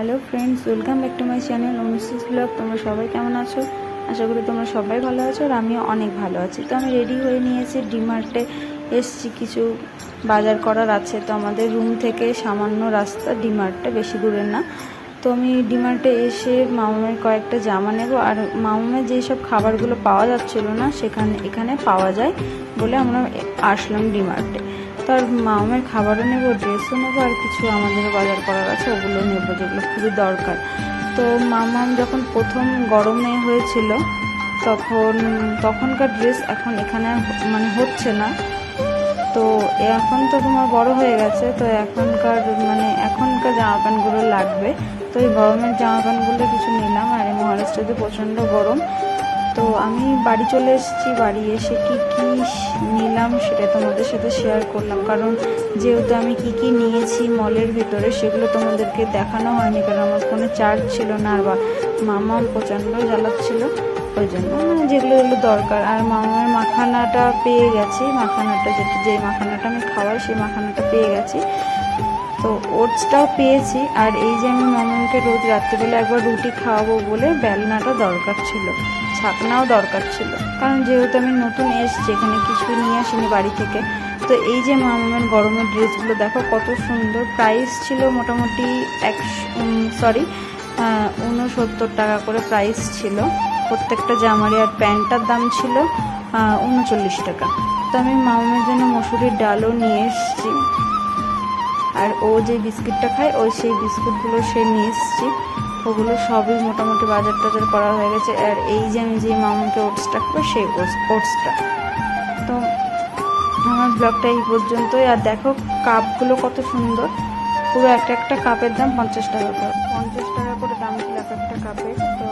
Hello friends, welcome back to my channel Anushree blog. তোমরা সবাই কেমন আছো? আশা করি তোমরা সবাই ভালো আছো আর আমিও অনেক ভালো আছি। তো আমি রেডি হয়ে নিয়েছি, ডিমার্টে এসছি, কিছু বাজার করার আছে। তো আমাদের রুম থেকে সামান্য রাস্তা ডিমার্টটা, বেশি দূরের না। তো আমি ডিমার্টে এসে মামামের কয়েকটা জামা নেব, আর মামামের যেই সব খাবারগুলো পাওয়া যাচ্ছিলো না এখানে পাওয়া যায় বলে আমরা আসলাম ডিমার্টে। তো আর মামামের খাবারও নেব, ড্রেসও নেবো, আর কিছু আমাদেরও বাজার করার আছে, ওগুলো নেবো যেগুলো খুবই দরকার। তো মামাম যখন প্রথম গরমে হয়েছিল তখনকার ড্রেস এখন এখানে হচ্ছে না। তো এখন তো তোমার বড় হয়ে গেছে, তো এখনকার জামা প্যান্টগুলো লাগবে। তো এই গরমের জামা প্যান্টগুলো কিছু নিলাম। আর এই মহারাষ্ট্রতে প্রচণ্ড গরম। তো আমি বাড়ি চলে এসেছি, বাড়ি এসে কি নিলাম সেটা তোমাদের সাথে শেয়ার করলাম, কারণ যেহেতু আমি কি নিয়েছি মলের ভিতরে সেগুলো তোমাদেরকে দেখানো হয়নি, কারণ আমার ফোনে চার্জ ছিল না, আর মামাম প্রচণ্ড জ্বালাচ্ছিল। ওই জন্য যেগুলো দরকার। আর মামার মাখানাটা পেয়ে গেছি, যেই মাখানাটা আমি খাওয়াই সেই মাখানাটা পেয়ে গেছি। তো ওটসটাও পেয়েছি। আর এই যে আমি মামাকে রোজ রাত্রিবেলা একবার রুটি খাওয়াবো বলে বেলনাটা দরকার ছিল, ছাকনাও দরকার ছিল, কারণ যেহেতু আমি নতুন এসেছি, এখানে কিছু নিয়ে আসিনি বাড়ি থেকে। তো এই যে মামার গরমের ড্রেসগুলো দেখো কত সুন্দর। প্রাইস ছিল মোটামুটি 69 টাকা করে প্রাইস ছিল প্রত্যেকটা জামারি। আর প্যান্টটার দাম ছিল 39 টাকা। তো আমি মামার জন্য মসুরির ডালও নিয়ে এসেছি। আর ও যে বিস্কিটটা খায় সেই বিস্কুটগুলো সে নিয়ে এসেছি। ওগুলো সবই মোটামুটি বাজার টাজার করা হয়ে গেছে। আর এই যে আমি যে মামাকে ওটসটা খাবো সেই ওটসটা। তো আমার ব্লগটা এই পর্যন্তই। আর দেখো কাপগুলো কত সুন্দর, পুরো একটা কাপের দাম 50 টাকা করে, 50 টাকা করে দাম ছিল একটা কাপের। তো